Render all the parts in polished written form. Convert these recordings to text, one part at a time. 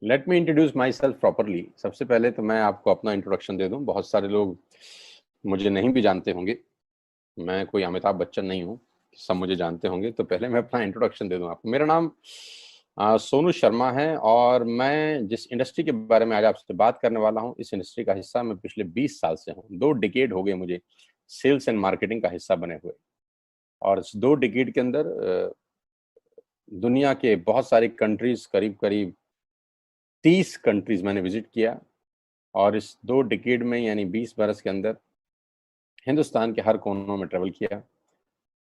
Let me introduce my self properly. सबसे पहले तो मैं आपको अपना इंट्रोडक्शन दे दूं। बहुत सारे लोग मुझे नहीं भी जानते होंगे। मैं कोई अमिताभ बच्चन नहीं हूं, सब मुझे जानते होंगे। तो पहले मैं अपना इंट्रोडक्शन दे दूं आपको। मेरा नाम सोनू शर्मा है और मैं जिस इंडस्ट्री के बारे में आज आपसे बात करने वाला हूं, इस इंडस्ट्री का हिस्सा मैं पिछले 20 साल से हूं। 2 डिकेड हो गए मुझे सेल्स एंड मार्केटिंग का हिस्सा बने हुए। और इस 2 डिकेड के अंदर दुनिया के बहुत सारी कंट्रीज, करीब करीब 30 कंट्रीज मैंने विजिट किया। और इस 2 डिकेड में यानी 20 बरस के अंदर हिंदुस्तान के हर कोनों में ट्रेवल किया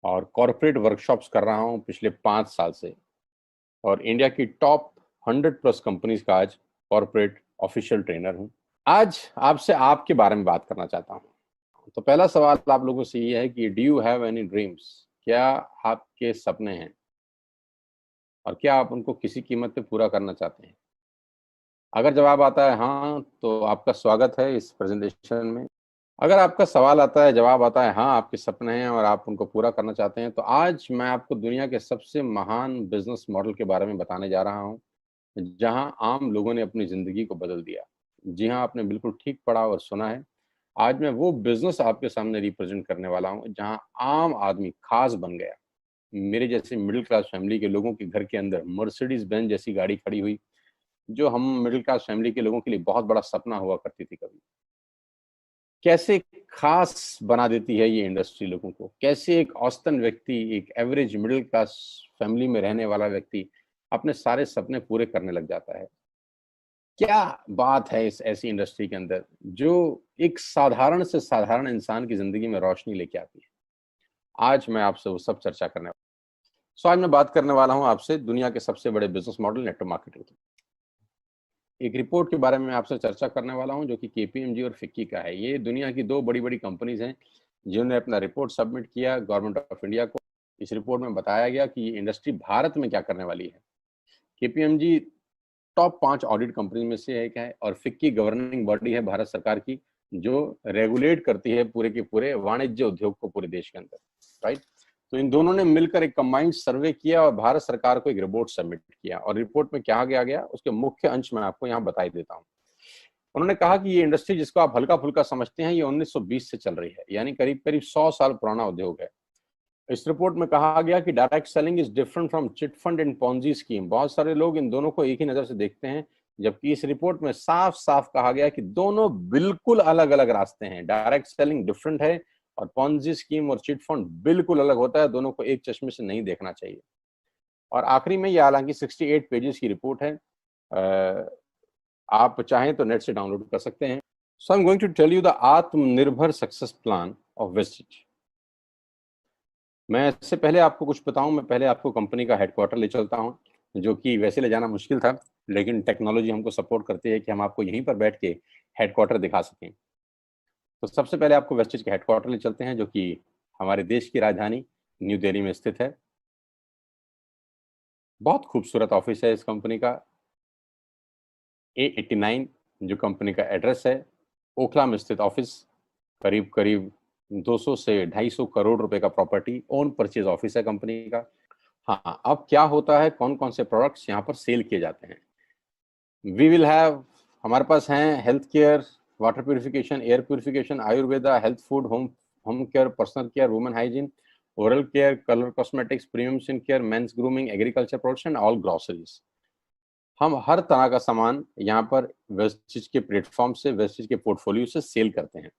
और कॉरपोरेट वर्कशॉप्स कर रहा हूं पिछले 5 साल से। और इंडिया की टॉप 100 प्लस कंपनीज का आज कॉरपोरेट ऑफिशियल ट्रेनर हूं। आज आपसे आपके बारे में बात करना चाहता हूं। तो पहला सवाल आप लोगों से ये है कि do you have any dreams? क्या आपके सपने हैं और क्या आप उनको किसी कीमत पे पूरा करना चाहते हैं? अगर जवाब आता है हाँ, तो आपका स्वागत है इस प्रेजेंटेशन में। अगर आपका सवाल आता है, जवाब आता है हाँ, आपके सपने हैं और आप उनको पूरा करना चाहते हैं, तो आज मैं आपको दुनिया के सबसे महान बिजनेस मॉडल के बारे में बताने जा रहा हूं, जहां आम लोगों ने अपनी जिंदगी को बदल दिया। जी हाँ, आपने बिल्कुल ठीक पढ़ा और सुना है। आज मैं वो बिजनेस आपके सामने रिप्रेजेंट करने वाला हूं जहां आम आदमी खास बन गया। मेरे जैसे मिडिल क्लास फैमिली के लोगों के घर के अंदर मर्सिडीज बेंज जैसी गाड़ी खड़ी हुई, जो हम मिडिल क्लास फैमिली के लोगों के लिए बहुत बड़ा सपना हुआ करती थी कभी। कैसे खास बना देती है ये इंडस्ट्री लोगों को। कैसे एक औसतन व्यक्ति, एक एवरेज मिडिल क्लास फैमिली में रहने वाला व्यक्ति अपने सारे सपने पूरे करने लग जाता है। क्या बात है इस ऐसी इंडस्ट्री के अंदर जो एक साधारण से साधारण इंसान की जिंदगी में रोशनी लेके आती है। आज मैं आपसे वो सब चर्चा करने वाला हूं। आज मैं बात करने वाला हूं आपसे दुनिया के सबसे बड़े बिजनेस मॉडल नेटवर्क मार्केटिंग की। एक रिपोर्ट के बारे में आपसे चर्चा करने वाला हूं जो कि केपीएमजी और फिक्की का है। ये दुनिया की 2 बड़ी बड़ी कंपनीज हैं जिन्होंने अपना रिपोर्ट सबमिट किया गवर्नमेंट ऑफ इंडिया को। इस रिपोर्ट में बताया गया कि ये इंडस्ट्री भारत में क्या करने वाली है। केपीएमजी टॉप 5 ऑडिट कंपनी में से एक है और फिक्की गवर्निंग बॉडी है भारत सरकार की, जो रेगुलेट करती है पूरे के पूरे वाणिज्य उद्योग को पूरे देश के अंदर। राइट। तो इन दोनों ने मिलकर एक कंबाइंड सर्वे किया और भारत सरकार को एक रिपोर्ट सबमिट किया। और रिपोर्ट में क्या गया उसके मुख्य अंश में आपको यहाँ बता देता हूँ। उन्होंने कहा कि ये इंडस्ट्री जिसको आप हल्का फुल्का समझते हैं, ये 1920 से चल रही है, यानी करीब करीब 100 साल पुराना उद्योग है। इस रिपोर्ट में कहा गया कि direct selling is different from chit fund and Ponzi scheme. बहुत सारे लोग इन दोनों को एक ही नजर से देखते हैं, जबकि इस रिपोर्ट में साफ साफ कहा गया कि दोनों बिल्कुल अलग अलग रास्ते हैं। डायरेक्ट सेलिंग डिफरेंट है और पॉन्जी स्कीम और चिट फंड बिल्कुल अलग होता है। दोनों को एक चश्मे से नहीं देखना चाहिए। और आखिरी में ये हालांकि 68 पेजेस की रिपोर्ट है, आप चाहें तो नेट से डाउनलोड कर सकते हैं। So I am going to tell you the Atmanirbhar success plan of Vestige. मैं इससे पहले आपको कुछ बताऊं, मैं पहले आपको कंपनी का हेडक्वार्टर ले चलता हूं, जो कि वैसे ले जाना मुश्किल था, लेकिन टेक्नोलॉजी हमको सपोर्ट करती है कि हम आपको यहीं पर बैठ के हेडक्वार्टर दिखा सकें। तो सबसे पहले आपको वेस्टिज के हेडक्वार्टर ले चलते हैं, जो कि हमारे देश की राजधानी न्यू दिल्ली में स्थित है। बहुत खूबसूरत ऑफिस है इस कंपनी का। A89 जो कंपनी का एड्रेस है, ओखला में स्थित ऑफिस। करीब करीब 200 से 250 करोड़ रुपए का प्रॉपर्टी ओन परचेज ऑफिस है कंपनी का। हाँ, अब क्या होता है, कौन कौन से प्रोडक्ट्स यहाँ पर सेल किए जाते हैं। वी विल हैव, हमारे पास हैं health care, water purification, air purification, Ayurveda, health food, home home care, personal care, women hygiene, oral care, colour cosmetics, premium skin care, mains grooming, agriculture products and all groceries. हम हर तरह का सामान यहाँ पर Vestige के platform से, Vestige के portfolio से सेल करते हैं।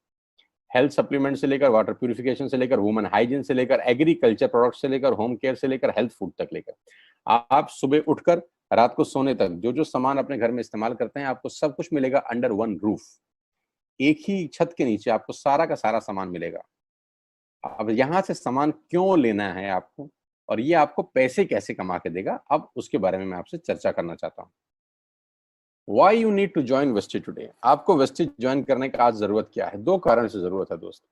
हेल्थ सप्लीमेंट से लेकर, वाटर प्यूरिफिकेशन से लेकर, वुमेन हाइजीन से लेकर, एग्रीकल्चर प्रोडक्ट से लेकर, होम केयर से लेकर, हेल्थ फूड तक लेकर, आप सुबह उठकर रात को सोने तक जो जो सामान अपने घर में इस्तेमाल करते हैं, आपको सब कुछ मिलेगा अंडर वन रूफ। एक ही छत के नीचे आपको सारा का सारा सामान मिलेगा। अब यहाँ से सामान क्यों लेना है आपको, और ये आपको पैसे कैसे कमा के देगा, अब उसके बारे में मैं आपसे चर्चा करना चाहता हूँ। Why you need to join Vestige today. आपको वेस्टिज ज्वाइन करने का आज जरूरत क्या है? 2 कारण से जरूरत है दोस्त।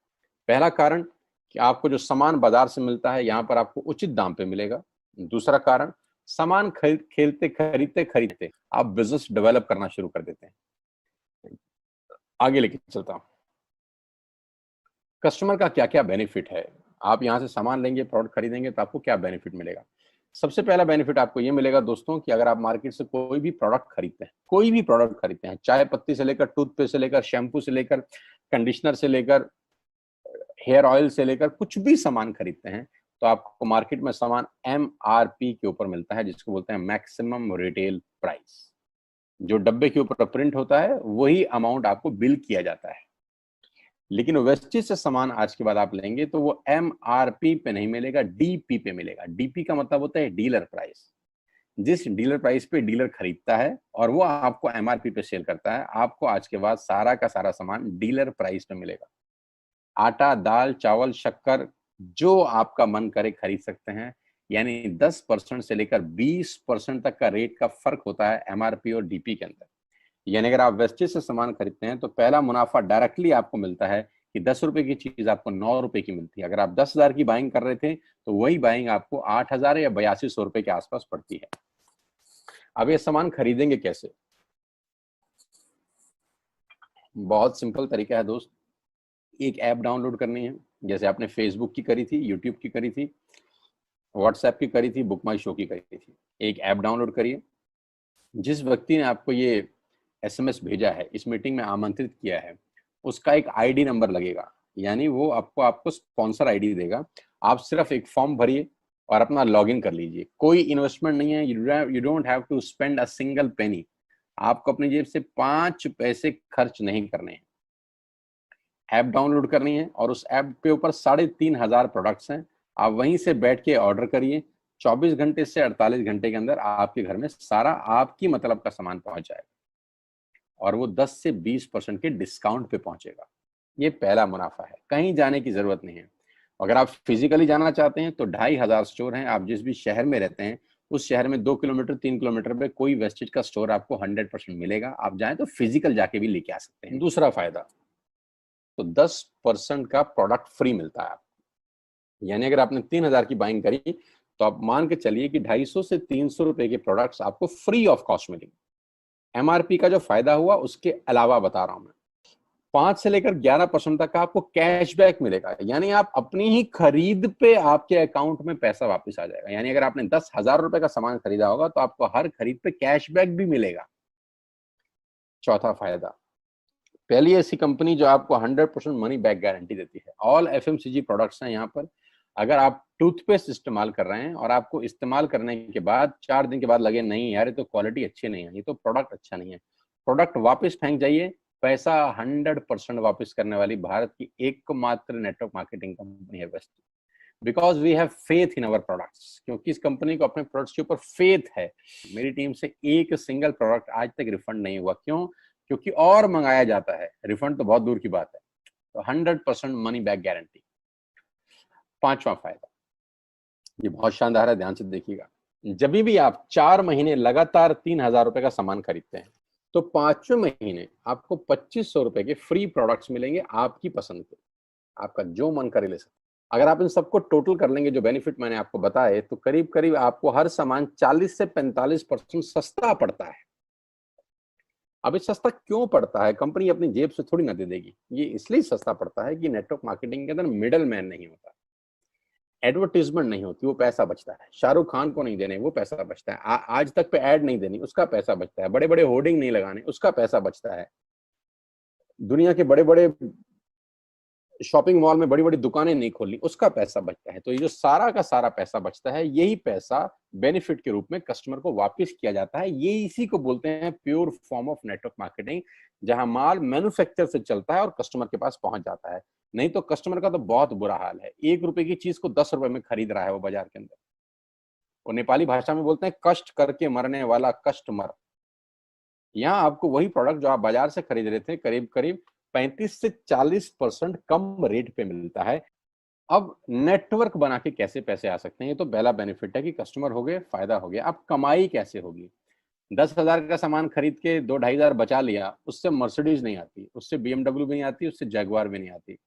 पहला कारण कि आपको जो सामान बाजार से मिलता है, यहाँ पर आपको उचित दाम पे मिलेगा। दूसरा कारण, सामान खरीदते खरीदते आप बिजनेस डेवलप करना शुरू कर देते हैं। आगे लेके चलता हूँ। कस्टमर का क्या क्या बेनिफिट है। आप यहाँ से सामान लेंगे, प्रोडक्ट खरीदेंगे तो आपको क्या बेनिफिट मिलेगा। सबसे पहला बेनिफिट आपको ये मिलेगा दोस्तों कि अगर आप मार्केट से कोई भी प्रोडक्ट खरीदते हैं, चाय पत्ती से लेकर टूथपेस्ट से लेकर शैम्पू से लेकर कंडीशनर से लेकर हेयर ऑयल से लेकर कुछ भी सामान खरीदते हैं, तो आपको मार्केट में सामान MRP के ऊपर मिलता है, जिसको बोलते हैं मैक्सिमम रिटेल प्राइस। जो डब्बे के ऊपर प्रिंट होता है वही अमाउंट आपको बिल किया जाता है। लेकिन वेस्टेज से सामान आज के बाद आप लेंगे तो वो MRP पे नहीं मिलेगा, DP पे मिलेगा। DP का मतलब होता है डीलर प्राइस। जिस डीलर प्राइस पे डीलर खरीदता है और वो आपको MRP पे सेल करता है, आपको आज के बाद सारा का सारा सामान डीलर प्राइस पे मिलेगा। आटा, दाल, चावल, शक्कर जो आपका मन करे खरीद सकते हैं। यानी 10% से लेकर 20% तक का रेट का फर्क होता है MRP और DP के अंदर। यानी अगर आप वेस्टेज से सामान खरीदते हैं तो पहला मुनाफा डायरेक्टली आपको मिलता है कि 10 रुपए की चीज आपको 9 रुपए की मिलती है। अगर आप 10,000 की बाइंग कर रहे थे तो वही बाइंग आपको 8,000 या 8200 रुपए के आसपास पड़ती है। अब ये सामान खरीदेंगे कैसे? बहुत सिंपल तरीका है दोस्त। एक ऐप डाउनलोड करनी है, जैसे आपने फेसबुक की करी थी, यूट्यूब की करी थी, व्हाट्सएप की करी थी, बुक माई शो की करी थी। एक ऐप डाउनलोड करिए। जिस व्यक्ति ने आपको ये SMS भेजा है, इस मीटिंग में आमंत्रित किया है, उसका एक ID नंबर लगेगा, यानी वो आपको स्पॉन्सर ID देगा। आप सिर्फ एक फॉर्म भरिए और अपना लॉगिन कर लीजिए। कोई इन्वेस्टमेंट नहीं है, you don't have to spend a single penny. आपको अपनी जेब से 5 पैसे खर्च नहीं करने हैं। ऐप डाउनलोड करनी है और उस ऐप के ऊपर 3,500 प्रोडक्ट्स हैं। आप वहीं से बैठ के ऑर्डर करिए। 24 घंटे से 48 घंटे के अंदर आपके घर में सारा आपकी मतलब का सामान पहुंच जाएगा और वो 10 से 20% के डिस्काउंट पे पहुंचेगा। ये पहला मुनाफा है, कहीं जाने की जरूरत नहीं है। अगर आप फिजिकली जाना चाहते हैं तो 2,500 स्टोर हैं। आप जिस भी शहर में रहते हैं उस शहर में 2 किलोमीटर 3 किलोमीटर पे कोई वेस्टेज का स्टोर आपको 100% मिलेगा। आप जाएं तो फिजिकल जाके भी लेके आ सकते हैं। दूसरा फायदा, तो 10% का प्रोडक्ट फ्री मिलता है आपको। यानी अगर आपने 3,000 की बाइंग करी तो आप मान के चलिए कि 250 से 300 रुपए के प्रोडक्ट्स आपको फ्री ऑफ कॉस्ट मिलेंगे। MRP का जो फायदा हुआ उसके अलावा बता रहा हूं मैं, 5 से लेकर 11% तक का आपको कैशबैक मिलेगा। यानी आप अपनी ही खरीद पे आपके अकाउंट में पैसा वापस आ जाएगा। यानी अगर आपने 10,000 रुपए का सामान खरीदा होगा तो आपको हर खरीद पे कैशबैक भी मिलेगा। चौथा फायदा, पहली ऐसी कंपनी जो आपको 100% मनी बैक गारंटी देती है। ऑल FMCG प्रोडक्ट्स हैं यहाँ पर। अगर आप टूथपेस्ट इस्तेमाल कर रहे हैं और आपको इस्तेमाल करने के बाद 4 दिन के बाद लगे नहीं यार ये तो क्वालिटी अच्छी नहीं है, ये तो प्रोडक्ट अच्छा नहीं है, प्रोडक्ट वापस फेंक जाइए। पैसा 100% वापस करने वाली भारत की एकमात्र नेटवर्क मार्केटिंग कंपनी है वेस्ट। Because we have faith in our products, क्योंकि इस कंपनी को अपने प्रोडक्ट्स के ऊपर फेथ है। मेरी टीम से एक सिंगल प्रोडक्ट आज तक रिफंड नहीं हुआ। क्यों? क्योंकि और मंगाया जाता है, रिफंड तो बहुत दूर की बात है। तो 100% मनी बैक गारंटी। पांचवा फायदा, ये बहुत शानदार है, ध्यान से देखिएगा। जब भी आप 4 महीने लगातार 3,000 रुपए का सामान खरीदते हैं तो 5वें महीने आपको 2,500 रुपए के फ्री प्रोडक्ट्स मिलेंगे आपकी पसंद के। आपका जो मन करे ले सकते। अगर आप इन सबको टोटल कर लेंगे, जो बेनिफिट मैंने आपको बताए, तो करीब करीब आपको हर सामान 40 से 45% सस्ता पड़ता है। अब ये सस्ता क्यों पड़ता है? कंपनी अपनी जेब से थोड़ी ना दे देगी। ये इसलिए सस्ता पड़ता है कि नेटवर्क मार्केटिंग के अंदर मिडल मैन नहीं होता, एडवर्टीजमेंट नहीं होती, वो पैसा बचता है। शाहरुख खान को नहीं देने, वो पैसा बचता है। आज तक पे ऐड नहीं देनी, उसका पैसा बचता है। बड़े बड़े होर्डिंग नहीं लगाने, उसका पैसा बचता है। दुनिया के बड़े बड़े शॉपिंग मॉल में बड़ी बड़ी दुकानें नहीं खोलनी, उसका पैसा बचता है। तो ये जो सारा का सारा पैसा बचता है, यही पैसा बेनिफिट के रूप में कस्टमर को वापस किया जाता है। ये इसी को बोलते हैं pure form of network marketing, जहां माल मैन्युफैक्चर से चलता है और कस्टमर के पास पहुंच जाता है। नहीं तो कस्टमर का तो बहुत बुरा हाल है। 1 रुपए की चीज को 10 रुपए में खरीद रहा है वो बाजार के अंदर। वो नेपाली भाषा में बोलते हैं कष्ट करके मरने वाला कस्टमर। यहाँ आपको वही प्रोडक्ट जो आप बाजार से खरीद रहे थे करीब करीब 35 से 40% कम रेट पे मिलता है। अब नेटवर्क बना के कैसे पैसे आ सकते हैं? ये तो पहला बेनिफिट है कि कस्टमर हो गए, फायदा हो गया। अब कमाई कैसे होगी? 10,000 का सामान खरीद के 2-2,500 बचा लिया, उससे मर्सिडीज नहीं आती, उससे BMW भी नहीं आती, उससे जगुआर भी नहीं आती,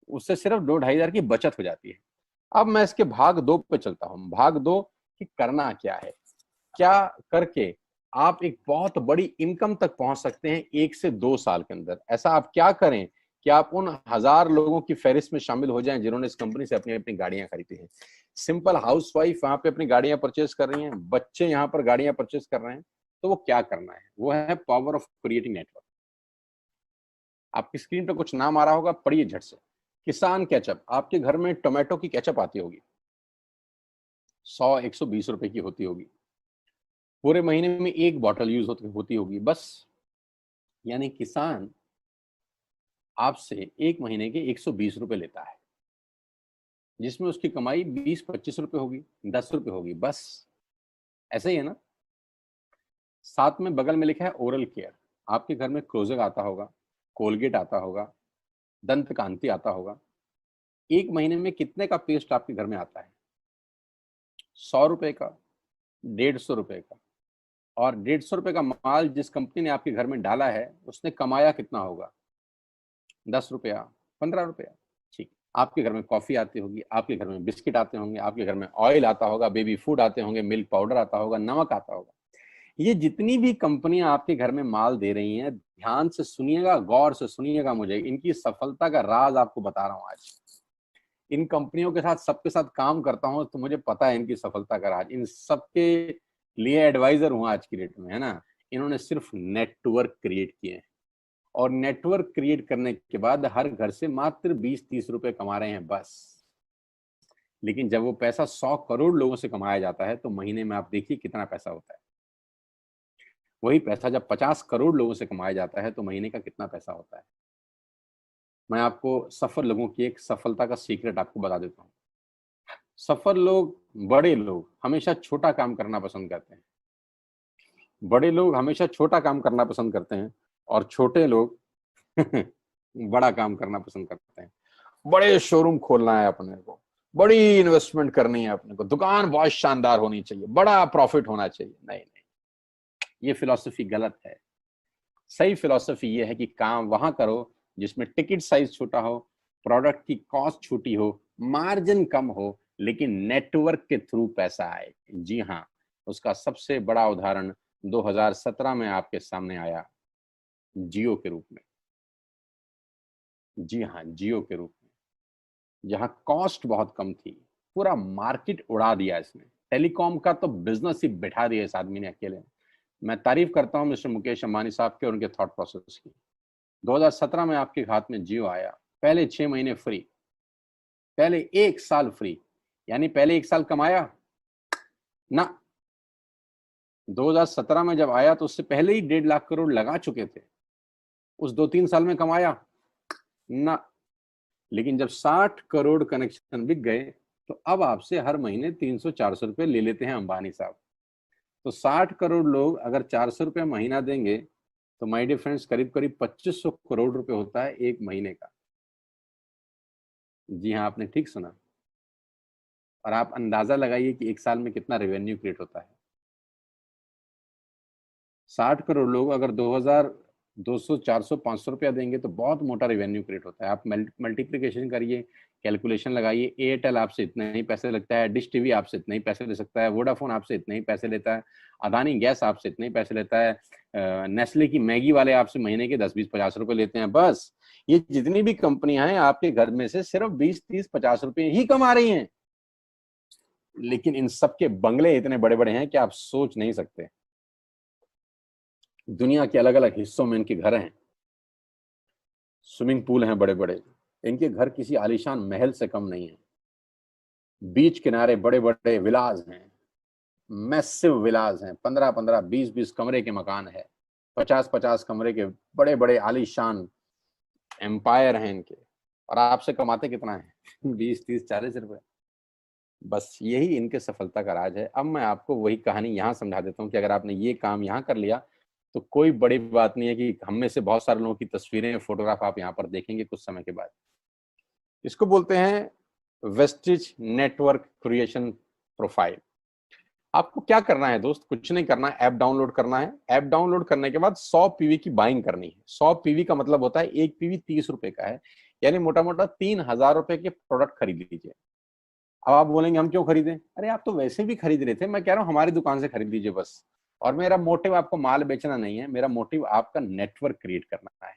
उससे सिर्फ 2-2,500 की बचत हो जाती है। अब मैं इसके भाग 2 पे चलता हूँ। भाग 2 कि करना क्या है, क्या करके आप एक बहुत बड़ी इनकम तक पहुंच सकते हैं 1 से 2 साल के अंदर। ऐसा आप क्या करें कि आप उन 1000 लोगों की फहरिस्त में शामिल हो जाएं जिन्होंने इस कंपनी से अपनी अपनी गाड़ियां खरीदी हैं। सिंपल हाउसवाइफ वहां पे अपनी गाड़ियां परचेज कर रही हैं, बच्चे यहाँ पर गाड़ियां परचेज कर रहे हैं, तो वो क्या करना है, वो है पावर ऑफ क्रिएटिंग नेटवर्क। आपकी स्क्रीन पे कुछ नाम आ रहा होगा, पढ़िए झट से। किसान केचप, आपके घर में टोमेटो की केचप आती होगी, 100-120 रुपए की होती होगी, पूरे महीने में एक बॉटल यूज होती होगी बस। यानी किसान आपसे एक महीने के 120 रुपए लेता है, जिसमें उसकी कमाई 20-25 रुपए होगी, 10 रुपए होगी बस। ऐसे ही है ना। साथ में बगल में लिखा है ओरल केयर। आपके घर में क्लोजर आता होगा, कोलगेट आता होगा, दंत कांति आता होगा। एक महीने में कितने का पेस्ट आपके घर में आता है? 100 रुपए का, 150 रुपए का। और 150 रुपए का माल जिस कंपनी ने आपके घर में डाला है, उसने कमाया कितना होगा? 10 रुपया, 15 रुपया। ठीक। आपके घर में कॉफी आती होगी, आपके घर में बिस्किट आते होंगे, आपके घर में ऑयल आता होगा, बेबी फूड आते होंगे, मिल्क पाउडर आता होगा, नमक आता होगा। ये जितनी भी कंपनियां आपके घर में माल दे रही हैं, ध्यान से सुनिएगा, गौर से सुनिएगा, मुझे इनकी सफलता का राज आपको बता रहा हूं आज। इन कंपनियों के साथ, सबके साथ काम करता हूं, तो मुझे पता है इनकी सफलता का राज। इन सबके लिए एडवाइजर हूं आज की डेट में, है ना। इन्होंने सिर्फ नेटवर्क क्रिएट किए हैं, और नेटवर्क क्रिएट करने के बाद हर घर से मात्र 20-30 रुपए कमा रहे हैं बस। लेकिन जब वो पैसा 100 करोड़ लोगों से कमाया जाता है, तो महीने में आप देखिए कितना पैसा होता है। वही पैसा जब 50 करोड़ लोगों से कमाया जाता है, तो महीने का कितना पैसा होता है। मैं आपको सफल लोगों की एक सफलता का सीक्रेट आपको बता देता हूँ। सफल लोग, बड़े लोग हमेशा छोटा काम करना पसंद करते हैं। बड़े लोग हमेशा छोटा काम करना पसंद करते हैं, और छोटे लोग बड़ा काम करना पसंद करते हैं। बड़े शोरूम खोलना है अपने को, बड़ी इन्वेस्टमेंट करनी है अपने को, दुकान बहुत शानदार होनी चाहिए, बड़ा प्रॉफिट होना चाहिए। नहीं नहीं, ये फिलॉसफी गलत है। सही फिलॉसफी ये है कि काम वहां करो जिसमें टिकट साइज छोटा हो, प्रोडक्ट की कॉस्ट छोटी हो, मार्जिन कम हो, लेकिन नेटवर्क के थ्रू पैसा आए। जी हाँ, उसका सबसे बड़ा उदाहरण 2017 में आपके सामने आया, जियो के रूप में। जी हाँ, जियो के रूप में, जहां कॉस्ट बहुत कम थी, पूरा मार्केट उड़ा दिया इसने। टेलीकॉम का तो बिजनेस ही बैठा दिया इस आदमी ने अकेले। मैं तारीफ करता हूं मिस्टर मुकेश अंबानी साहब के और उनके थॉट प्रोसेस की। 2017 में आपके हाथ में जियो आया, पहले 6 महीने फ्री, पहले 1 साल फ्री। यानी पहले 1 साल कमाया ना। 2017 में जब आया तो उससे पहले ही 1.5 लाख करोड़ लगा चुके थे। उस 2-3 साल में कमाया ना। लेकिन जब 60 करोड़ कनेक्शन बिक गए, तो अब आपसे हर महीने 300-400 रुपए ले लेते हैं अंबानी साहब। तो 60 करोड़ लोग अगर 400 रुपये महीना देंगे, तो माय डियर फ्रेंड्स, करीब करीब 2500 करोड़ रुपए होता है एक महीने का। जी हाँ, आपने ठीक सुना। और आप अंदाजा लगाइए कि 1 साल में कितना रेवेन्यू क्रिएट होता है। 60 करोड़ लोग अगर 2000, 200, 400, 500 रुपया देंगे, तो बहुत मोटा रेवेन्यू क्रिएट होता है। आप मल्टीप्लीकेशन करिए, कैलकुलेशन लगाइए। एयरटेल आपसे इतने ही पैसे लगता है, डिश टीवी आपसे इतने ही पैसे ले सकता है, वोडाफोन आपसे इतने ही पैसे लेता है, अदानी गैस आपसे इतने ही पैसे लेता है, नेस्ले की मैगी वाले आपसे महीने के 10-20-50 रुपए लेते हैं बस। ये जितनी भी कंपनियां हैं, आपके घर में से सिर्फ 20-30-50 रुपए ही कमा रही हैं। लेकिन इन सबके बंगले इतने बड़े बड़े हैं कि आप सोच नहीं सकते। दुनिया के अलग अलग हिस्सों में इनके घर हैं, स्विमिंग पूल हैं बड़े बड़े। इनके घर किसी आलीशान महल से कम नहीं है। बीच किनारे बड़े बड़े विलाज हैं, मैसिव विलाज हैं, 15-15, 20-20 कमरे के मकान है, 50-50 कमरे के बड़े बड़े आलीशान एम्पायर हैं इनके। और आपसे कमाते कितना है? 20-30-40 रुपए। बस यही इनके सफलता का राज है। अब मैं आपको वही कहानी यहाँ समझा देता हूँ कि अगर आपने ये काम यहाँ कर लिया, तो कोई बड़ी बात नहीं है कि हम में से बहुत सारे लोगों की तस्वीरें, फोटोग्राफ आप यहाँ पर देखेंगे कुछ समय के बाद। इसको बोलते हैं वेस्टिज नेटवर्क क्रिएशन प्रोफाइल। आपको क्या करना है दोस्त? कुछ नहीं करना है, ऐप डाउनलोड करना है। ऐप डाउनलोड करने के बाद 100 पीवी की बाइंग करनी है। 100 पीवी का मतलब होता है एक पीवी 30 रुपए का है, यानी मोटा मोटा 3000 रुपए के प्रोडक्ट खरीद लीजिए। अब आप बोलेंगे हम क्यों खरीदें? अरे आप तो वैसे भी खरीद रहे थे, मैं कह रहा हूँ हमारी दुकान से खरीद लीजिए बस। और मेरा मोटिव आपको माल बेचना नहीं है, मेरा मोटिव आपका नेटवर्क क्रिएट करना है।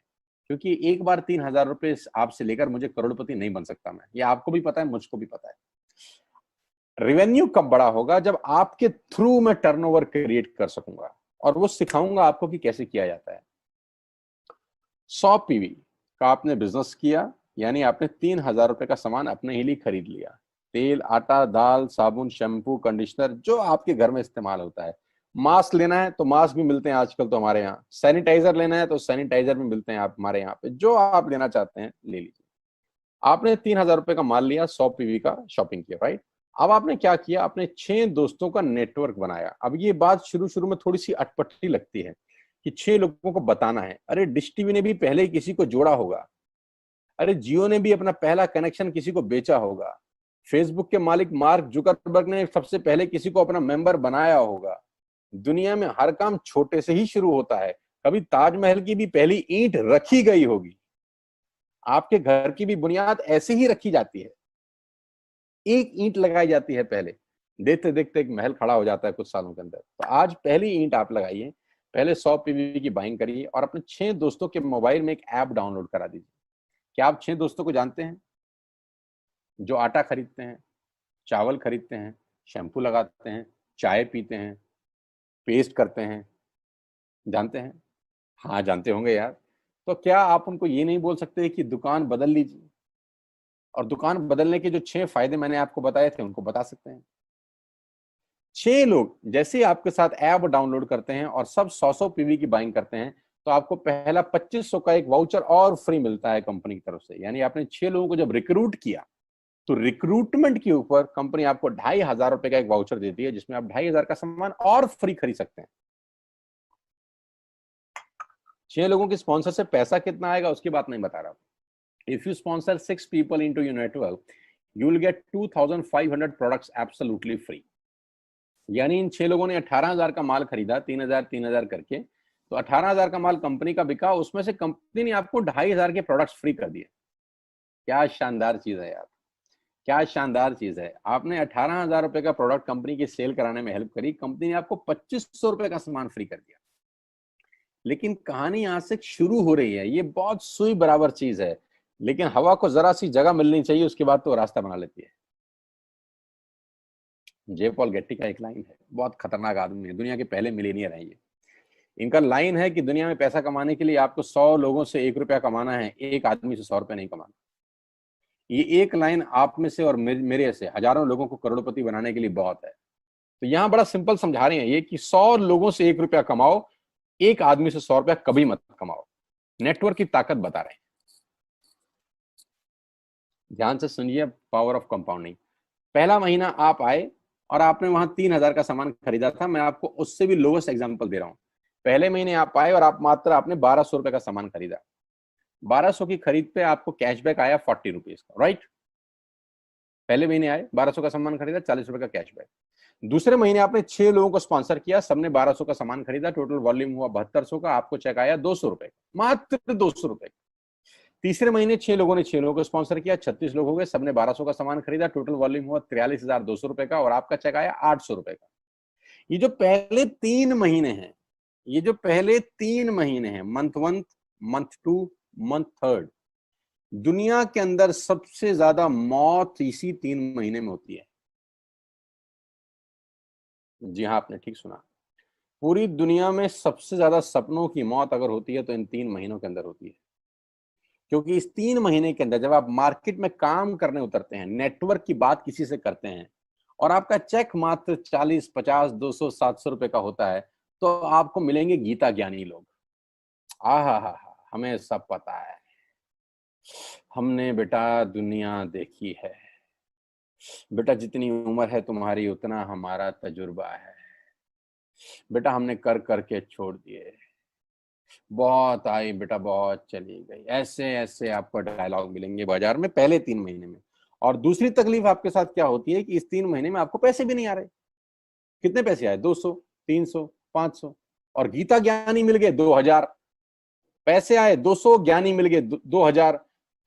क्योंकि एक बार 3000 रुपए आपसे लेकर मुझे करोड़पति नहीं बन सकता मैं, ये आपको भी पता है, मुझको भी पता है। रेवेन्यू कब बड़ा होगा? जब आपके थ्रू मैं टर्नओवर क्रिएट कर सकूंगा और वो सिखाऊंगा आपको कि कैसे किया जाता है। 100 पीवी का आपने बिजनेस किया, यानी आपने 3,000 रुपए का सामान अपने ही लिए खरीद लिया। तेल, आटा, दाल, साबुन, शैम्पू, कंडीशनर, जो आपके घर में इस्तेमाल होता है। मास्क लेना है तो मास्क भी मिलते हैं आजकल तो हमारे यहाँ। सैनिटाइजर लेना है तो सैनिटाइजर भी मिलते हैं आप हमारे यहाँ पे। जो आप लेना चाहते हैं ले लीजिए। आपने 3,000 रुपए का माल लिया, 100 पीवी का शॉपिंग किया, राइट? अब आपने क्या किया? आपने 6 दोस्तों का नेटवर्क बनाया। अब ये बात शुरू शुरू में थोड़ी सी अटपटी लगती है कि 6 लोगों को बताना है। अरे डिश टीवी ने भी पहले किसी को जोड़ा होगा। अरे जियो ने भी अपना पहला कनेक्शन किसी को बेचा होगा। फेसबुक के मालिक मार्क जुकरबर्ग ने सबसे पहले किसी को अपना मेंबर बनाया होगा। दुनिया में हर काम छोटे से ही शुरू होता है। कभी ताजमहल की भी पहली ईंट रखी गई होगी। आपके घर की भी बुनियाद ऐसे ही रखी जाती है। एक ईंट लगाई जाती है पहले, देखते देखते एक महल खड़ा हो जाता है कुछ सालों के अंदर। तो आज पहली ईंट आप लगाइए, पहले 100 पीवी की बाइंग करिए और अपने 6 दोस्तों के मोबाइल में एक ऐप डाउनलोड करा दीजिए। क्या आप 6 दोस्तों को जानते हैं जो आटा खरीदते हैं, चावल खरीदते हैं, शैम्पू लगाते हैं, चाय पीते हैं, पेस्ट करते हैं? जानते हैं? हाँ जानते होंगे यार। तो क्या आप उनको ये नहीं बोल सकते कि दुकान बदल लीजिए? और दुकान बदलने के जो 6 फायदे मैंने आपको बताए थे उनको बता सकते हैं। 6 लोग जैसे ही आपके साथ ऐप डाउनलोड करते हैं और सब 100-100 पीवी की बाइंग करते हैं, तो आपको पहला 2500 का एक वाउचर और फ्री मिलता है कंपनी की तरफ से। यानी आपने 6 लोगों को जब रिक्रूट किया, तो रिक्रूटमेंट के ऊपर कंपनी आपको 2,500 रुपए का एक वाउचर देती है, जिसमें आप 2,500 का सामान और फ्री खरीद सकते हैं। 6 लोगों के स्पॉन्सर से पैसा कितना आएगा उसकी बात नहीं बता रहा। If you sponsor 6 people into your network, you will get 2,500 products absolutely free. यानी इन 6 लोगों ने 18,000 का माल खरीदा, 3,000 करके, तो 18,000 का माल कंपनी का बिका, उसमें से कंपनी ने आपको 2,500 के प्रोडक्ट्स फ्री कर दिए। क्या शानदार चीज है यार, क्या शानदार चीज है। आपने 18,000 रुपए का प्रोडक्ट कंपनी की सेल कराने में हेल्प करी, कंपनी ने आपको 2,500 रुपए का सामान फ्री कर दिया। लेकिन कहानी यहां से शुरू हो रही है। ये बहुत सुई बराबर चीज है, लेकिन हवा को जरा सी जगह मिलनी चाहिए, उसके बाद तो रास्ता बना लेती है। जे पॉल गेट्टी का एक लाइन है, बहुत खतरनाक आदमी है, दुनिया के पहले मिलीनियर है ये। इनका लाइन है कि दुनिया में पैसा कमाने के लिए आपको 100 लोगों से 1 रुपया कमाना है, एक आदमी से 100 रुपया नहीं कमाना। ये एक लाइन आप में से और मेरे से हजारों लोगों को करोड़पति बनाने के लिए बहुत है। तो यहां बड़ा सिंपल समझा रहे हैं ये कि 100 लोगों से 1 रुपया कमाओ, एक आदमी से 100 रुपया कभी मत कमाओ। नेटवर्क की ताकत बता रहे हैं। ध्यान से सुनिए, पावर ऑफ कंपाउंडिंग। पहला महीना आप आए और आपने वहां 3,000 का सामान खरीदा था। मैं आपको उससे भी लोवेस्ट एग्जांपल दे रहा हूं। पहले महीने आप आए और आप मात्र आपने 1,200 रुपए का सामान खरीदा। 1,200 की खरीद पे आपको कैशबैक आया 40 रुपीज का, राइट? पहले महीने आए, 1,200 का सामान खरीदा, 40 रुपए का कैशबैक। दूसरे महीने आपने 6 लोगों को स्पॉन्सर किया, सबने 1,200 का सामान खरीदा, टोटल वॉल्यूम हुआ 7,200 का, आपको चेक आया 200 रुपए, मात्र 200 रुपए। तीसरे महीने 6 लोगों ने 6 लोगों को स्पॉन्सर किया, 36 लोग हो गए, सबने 1,200 का सामान खरीदा, टोटल वॉल्यूम हुआ 43,200 रुपए का, और आपका चेक आया 800 रुपए का। ये जो पहले 3 महीने हैं, ये जो पहले 3 महीने हैं, मंथ 1, मंथ 2, मंथ 3, दुनिया के अंदर सबसे ज्यादा मौत इसी 3 महीने में होती है। जी हाँ, आपने ठीक सुना। पूरी दुनिया में सबसे ज्यादा सपनों की मौत अगर होती है तो इन 3 महीनों के अंदर होती है। क्योंकि इस 3 महीने के अंदर जब आप मार्केट में काम करने उतरते हैं, नेटवर्क की बात किसी से करते हैं और आपका चेक मात्र 40, 50, 200, 700 रुपए का होता है, तो आपको मिलेंगे गीता ज्ञानी लोग। हा, हमें सब पता है, हमने बेटा दुनिया देखी है, बेटा जितनी उम्र है तुम्हारी उतना हमारा तजुर्बा है, बेटा हमने कर करके छोड़ दिए, बहुत आई बेटा बहुत चली गई। ऐसे ऐसे आपको डायलॉग मिलेंगे बाजार में पहले 3 महीने में। और दूसरी तकलीफ आपके साथ क्या होती है कि इस 3 महीने में आपको पैसे भी नहीं आ रहे। कितने पैसे आए? 200, 300, 500, और गीता ज्ञानी मिल गए 2,000। पैसे आए 200, ज्ञानी मिल गए 2,000।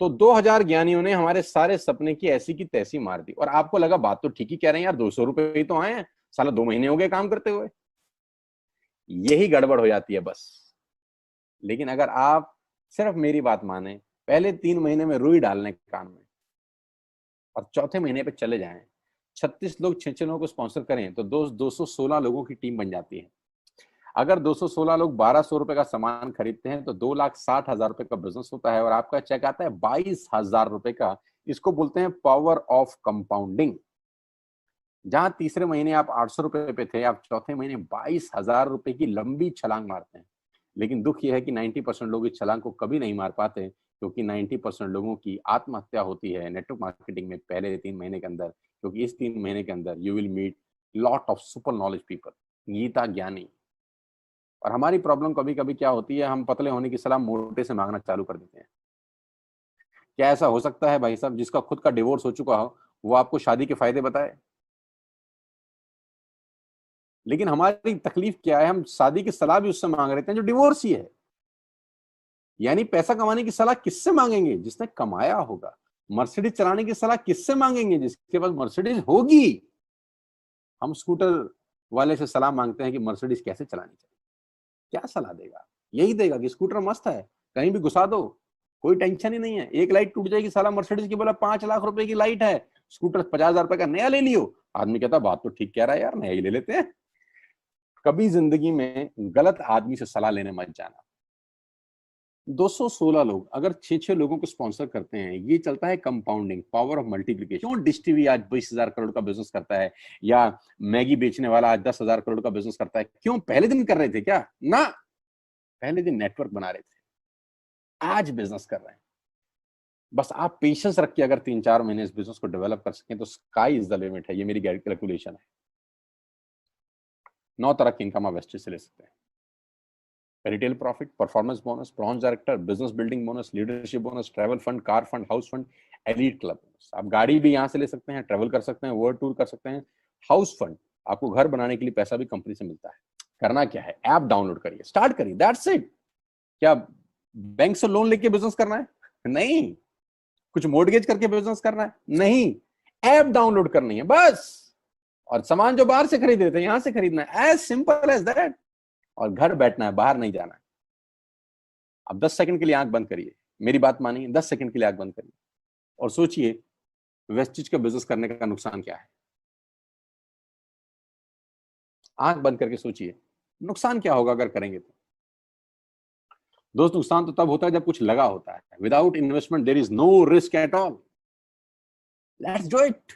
तो 2,000 ज्ञानियों ने हमारे सारे सपने की ऐसी की तैसी मार दी। और आपको लगा बात तो ठीक ही कह रहे हैं यार, 200 रुपए ही तो आए हैं, साला 2 महीने हो गए काम करते हुए। यही गड़बड़ हो जाती है बस। लेकिन अगर आप सिर्फ मेरी बात माने, पहले 3 महीने में रुई डालने कान में, और चौथे महीने पे चले जाएं, 36 लोग 6 लोगों को स्पॉन्सर करें तो 216 लोगों की टीम बन जाती है। अगर 216 लोग 1200 रुपए का सामान खरीदते हैं तो 2,60,000 रुपए का बिजनेस होता है और आपका चेक आता है 22,000 रुपए का। इसको बोलते हैं पावर ऑफ कंपाउंडिंग। जहां तीसरे महीने आप 800 रुपए पे थे, आप चौथे महीने 22,000 रुपए की लंबी छलांग मारते हैं। लेकिन दुख यह है कि 90% लोग इस छलांग को कभी नहीं मार पाते, क्योंकि 90% लोगों की आत्महत्या होती है नेटवर्क मार्केटिंग में पहले 3 महीने के अंदर। क्योंकि इस 3 महीने के अंदर you will meet lot of super knowledge people, गीता ज्ञानी। और हमारी प्रॉब्लम कभी कभी क्या होती है, हम पतले होने की सलाह मोटे से मांगना चालू कर देते हैं। क्या ऐसा हो सकता है भाई साहब, जिसका खुद का डिवोर्स हो चुका हो वो आपको शादी के फायदे बताए? लेकिन हमारी तकलीफ क्या है, हम शादी की सलाह भी उससे मांग रहे हैं जो डिवोर्स ही है। यानी पैसा कमाने की सलाह किससे मांगेंगे? जिसने कमाया होगा। मर्सिडीज चलाने की सलाह किससे मांगेंगे? जिसके पास मर्सिडीज होगी। हम स्कूटर वाले से सलाह मांगते हैं कि मर्सिडीज कैसे चलानी चाहिए। क्या सलाह देगा? यही देगा कि स्कूटर मस्त है, कहीं भी घुसा दो, कोई टेंशन ही नहीं है। एक लाइट टूट जाएगी, साला मर्सिडीज की बोला 5 लाख रुपए की लाइट है, स्कूटर 50,000 रुपए का नया ले लियो। आदमी कहता बात तो ठीक कह रहा है यार, नया ही ले लेते हैं। कभी जिंदगी में गलत आदमी से सलाह लेने मत जाना। 216 लोग अगर 6 लोगों को स्पॉन्सर करते हैं, ये चलता है कंपाउंडिंग, पावर ऑफ मल्टीप्लिकेशन। क्यों डिश टीवी आज 20,000 करोड़ का बिजनेस करता है, या मैगी बेचने वाला आज 10,000 करोड़ का बिजनेस करता है? क्यों? पहले दिन कर रहे थे क्या? ना, पहले दिन नेटवर्क बना रहे थे, आज बिजनेस कर रहे हैं। बस आप पेशेंस रख के अगर 3-4 महीने इस बिजनेस को डेवलप कर सकें तो स्काई इज द लिमिट है। ये मेरी कैलकुलेशन है। 9 तरह की इनकम आप वेस्टेज से ले सकते हैं। Retail profit, performance bonus, bronze director, business building bonus, leadership bonus, travel fund, car fund, house fund, elite club bonus. आप गाड़ी भी यहाँ से ले सकते हैं, ट्रैवल कर सकते हैं, वर्ल्ड टूर कर सकते हैं। हाउस फंड, आपको घर बनाने के लिए पैसा भी कंपनी से मिलता है। करना क्या है, ऐप डाउनलोड करिए, स्टार्ट करिए, दैट्स इट। क्या बैंक से लोन लेके बिजनेस करना है? नहीं। कुछ मोर्टगेज करके बिजनेस करना है? नहीं। ऐप डाउनलोड करनी है बस। और सामान जो बाहर से खरीद रहे थे यहां से खरीदना है, एज सिंपल एज दैट। और घर बैठना है, बाहर नहीं जाना है। अब 10 सेकंड के लिए आंख बंद करिए, मेरी बात मानिए, 10 सेकंड के लिए आंख बंद करिए और सोचिए वेस्टिज का बिजनेस करने का नुकसान क्या है। आंख बंद करके सोचिए नुकसान क्या होगा अगर करेंगे तो। दोस्त, नुकसान तो तब होता है जब कुछ लगा होता है। Without investment there is no risk at all. Let's do it.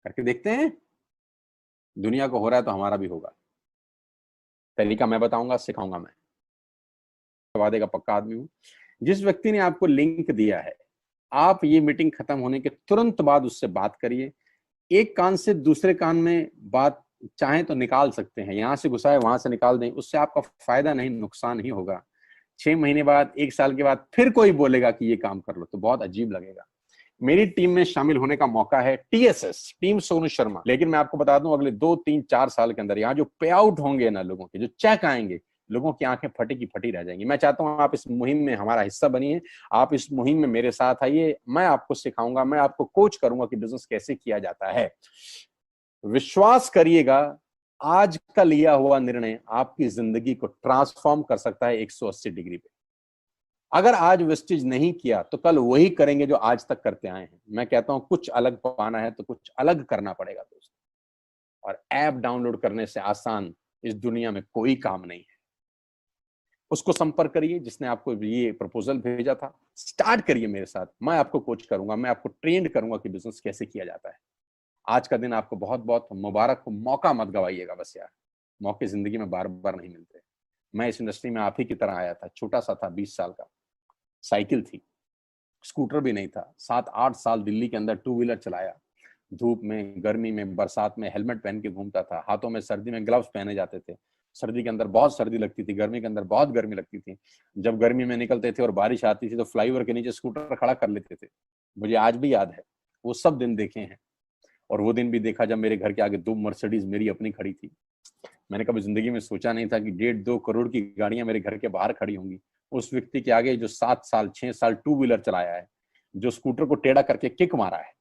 करके देखते हैं। दुनिया को हो रहा है तो हमारा भी होगा। तरीका मैं बताऊंगा, सिखाऊंगा मैं। वादे का पक्का आदमी हूं। जिस व्यक्ति ने आपको लिंक दिया है, आप ये मीटिंग खत्म होने के तुरंत बाद उससे बात करिए। एक कान से दूसरे कान में बात चाहें तो निकाल सकते हैं, यहां से घुसाए वहां से निकाल दें, उससे आपका फायदा नहीं नुकसान ही होगा। 6 महीने बाद, 1 साल के बाद फिर कोई बोलेगा कि ये काम कर लो तो बहुत अजीब लगेगा। मेरी टीम में शामिल होने का मौका है टीएसएस, टीम सोनू शर्मा। लेकिन मैं आपको बता दूं, अगले 2-3-4 साल के अंदर यहाँ जो पे आउट होंगे ना लोगों के, जो चेक आएंगे, लोगों की आंखें फटी की फटी रह जाएंगी। मैं चाहता हूं आप इस मुहिम में हमारा हिस्सा बनिए, आप इस मुहिम में मेरे साथ आइए। मैं आपको सिखाऊंगा, मैं आपको कोच करूंगा कि बिजनेस कैसे किया जाता है। विश्वास करिएगा, आज का लिया हुआ निर्णय आपकी जिंदगी को ट्रांसफॉर्म कर सकता है 180 डिग्री पे। अगर आज वेस्टेज नहीं किया तो कल वही करेंगे जो आज तक करते आए हैं। मैं कहता हूं कुछ अलग पाना है तो कुछ अलग करना पड़ेगा दोस्त। और ऐप डाउनलोड करने से आसान इस दुनिया में कोई काम नहीं है। उसको संपर्क करिए जिसने आपको ये प्रपोजल भेजा था। स्टार्ट करिए मेरे साथ, मैं आपको कोच करूंगा, मैं आपको ट्रेंड करूंगा कि बिजनेस कैसे किया जाता है। आज का दिन आपको बहुत बहुत मुबारक हो। मौका मत गवाइएगा बस यार, मौके जिंदगी में बार बार नहीं मिलते। मैं इस इंडस्ट्री में आप ही की तरह आया था, छोटा सा था, 20 साल का, साइकिल थी, स्कूटर भी नहीं था। 7-8 साल दिल्ली के अंदर टू व्हीलर चलाया, धूप में, गर्मी में, बरसात में हेलमेट पहन के घूमता था, हाथों में सर्दी में ग्लव्स पहने जाते थे। सर्दी के अंदर बहुत सर्दी लगती थी, गर्मी के अंदर बहुत गर्मी लगती थी। जब गर्मी में निकलते थे और बारिश आती थी तो फ्लाईओवर के नीचे स्कूटर खड़ा कर लेते थे। मुझे आज भी याद है, वो सब दिन देखे हैं। और वो दिन भी देखा जब मेरे घर के आगे 2 मर्सिडीज मेरी अपनी खड़ी थी। मैंने कभी जिंदगी में सोचा नहीं था कि 1.5-2 करोड़ की गाड़ियां मेरे घर के बाहर खड़ी होंगी। उस व्यक्ति के आगे जो 7 साल 6 साल टू व्हीलर चलाया है, जो स्कूटर को टेढ़ा करके किक मारा है,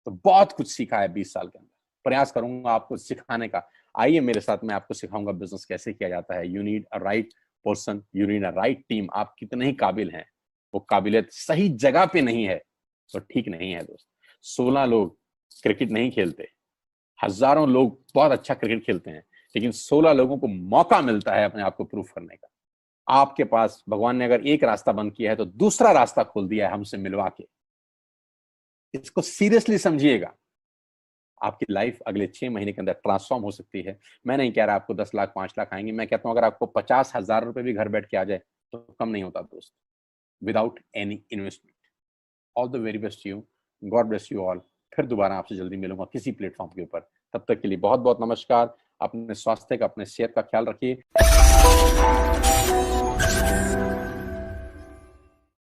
तो बहुत कुछ सीखा है 20 साल के अंदर। प्रयास करूंगा आपको सिखाने का। आइए मेरे साथ, मैं आपको सिखाऊंगा बिजनेस कैसे किया जाता है। You need a right person, you need a right team. आप कितने ही काबिल हैं, वो काबिलियत सही जगह पे नहीं है तो ठीक नहीं है दोस्त। 16 लोग क्रिकेट नहीं खेलते, हजारों लोग बहुत अच्छा क्रिकेट खेलते हैं, लेकिन 16 लोगों को मौका मिलता है अपने आप को प्रूफ करने का। आपके पास भगवान ने अगर एक रास्ता बंद किया है तो दूसरा रास्ता खोल दिया है हमसे मिलवा के। इसको सीरियसली समझिएगा। आपकी लाइफ अगले 6 महीने के अंदर ट्रांसफॉर्म हो सकती है। मैं नहीं कह रहा आपको 10 लाख 5 लाख आएंगे, मैं कहता हूं अगर आपको 50,000 रुपए भी घर बैठ के आ जाए तो कम नहीं होता दोस्त, without any investment. All the very best you, God bless you all. फिर दोबारा आपसे जल्दी मिलूंगा किसी प्लेटफॉर्म के ऊपर। तब तक के लिए बहुत बहुत नमस्कार। अपने स्वास्थ्य का, अपने सेहत का ख्याल रखिए।